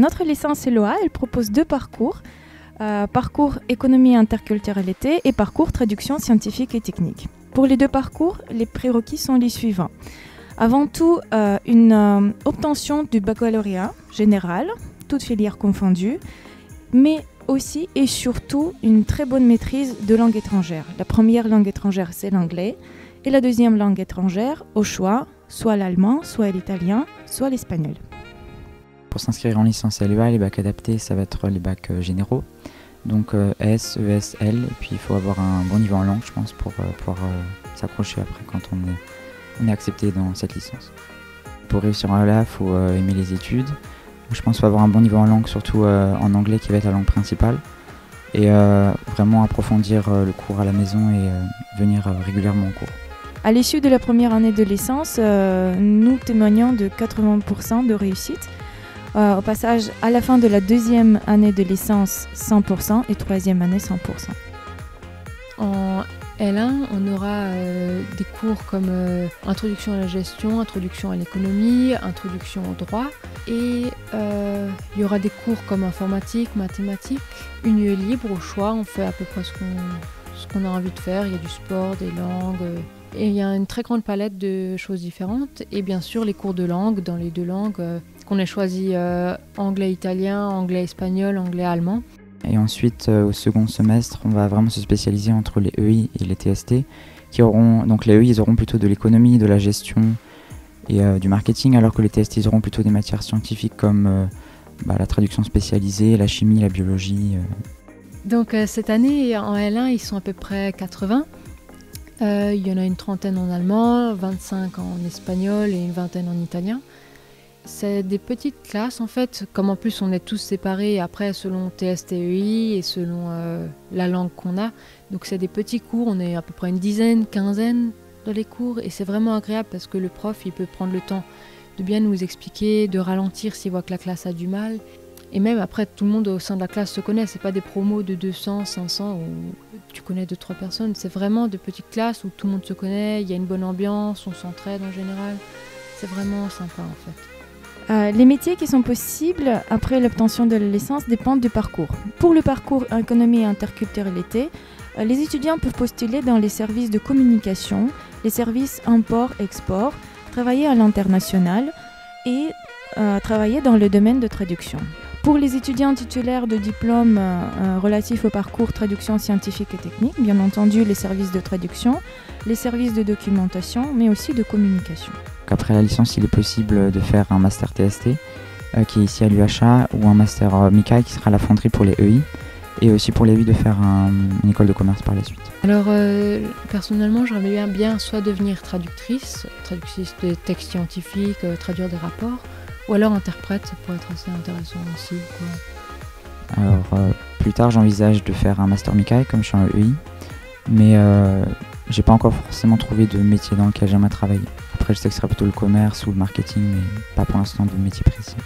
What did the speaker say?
Notre licence LOA, elle propose 2 parcours. Parcours économie et interculturalité et parcours traduction scientifique et technique. Pour les 2 parcours, les prérequis sont les suivants. Avant tout, une obtention du baccalauréat général, toutes filières confondues, mais aussi et surtout une très bonne maîtrise de langue étrangère. La première langue étrangère, c'est l'anglais, et la deuxième langue étrangère, au choix, soit l'allemand, soit l'italien, soit l'espagnol. Pour s'inscrire en licence LEA, les bacs adaptés, ça va être les bacs généraux, donc S, ES, L, et puis il faut avoir un bon niveau en langue, je pense, pour pouvoir s'accrocher après quand on est accepté dans cette licence. Pour réussir en LEA, il faut aimer les études. Je pense qu'il faut avoir un bon niveau en langue, surtout en anglais qui va être la langue principale, et vraiment approfondir le cours à la maison et venir régulièrement au cours. À l'issue de la première année de licence, nous témoignons de 80% de réussite. Au passage, à la fin de la deuxième année de licence, 100% et troisième année, 100%. En L1, on aura des cours comme introduction à la gestion, introduction à l'économie, introduction au droit. Et il y aura des cours comme informatique, mathématiques, une lieu libre au choix. On fait à peu près ce qu'on a envie de faire. Il y a du sport, des langues. Et il y a une très grande palette de choses différentes. Et bien sûr, les cours de langue, dans les 2 langues, qu'on ait choisi anglais-italien, anglais-espagnol, anglais-allemand. Et ensuite, au second semestre, on va vraiment se spécialiser entre les EI et les TST, qui auront, donc les EI, ils auront plutôt de l'économie, de la gestion et du marketing, alors que les TST, ils auront plutôt des matières scientifiques comme la traduction spécialisée, la chimie, la biologie. Donc cette année, en L1, ils sont à peu près 80. Il y en a une 30aine en allemand, 25 en espagnol et une 20aine en italien. C'est des petites classes en fait, comme en plus on est tous séparés après selon TST-EI et selon la langue qu'on a. Donc c'est des petits cours, on est à peu près une dizaine, quinzaine dans les cours et c'est vraiment agréable parce que le prof il peut prendre le temps de bien nous expliquer, de ralentir s'il voit que la classe a du mal. Et même après tout le monde au sein de la classe se connaît, c'est pas des promos de 200, 500 où tu connais 2-3 personnes, c'est vraiment de petites classes où tout le monde se connaît, il y a une bonne ambiance, on s'entraide en général. C'est vraiment sympa en fait. Les métiers qui sont possibles après l'obtention de la licence dépendent du parcours. Pour le parcours économie et interculturalité, les étudiants peuvent postuler dans les services de communication, les services import-export, travailler à l'international et travailler dans le domaine de traduction. Pour les étudiants titulaires de diplômes relatifs au parcours traduction scientifique et technique, bien entendu les services de traduction, les services de documentation, mais aussi de communication. Après la licence, il est possible de faire un master TST qui est ici à l'UHA ou un master MICAI qui sera à la fonderie pour les EI et aussi pour les EI de faire une école de commerce par la suite. Alors personnellement, j'aimerais bien soit devenir traductrice de textes scientifiques, traduire des rapports, ou alors interprète, ça pourrait être assez intéressant aussi, quoi. Alors plus tard, j'envisage de faire un master MICAI comme je suis en EI, mais j'ai pas encore forcément trouvé de métier dans lequel j'aimerais travailler. Après, je sais que ce serait plutôt le commerce ou le marketing, mais pas pour l'instant de métier précis.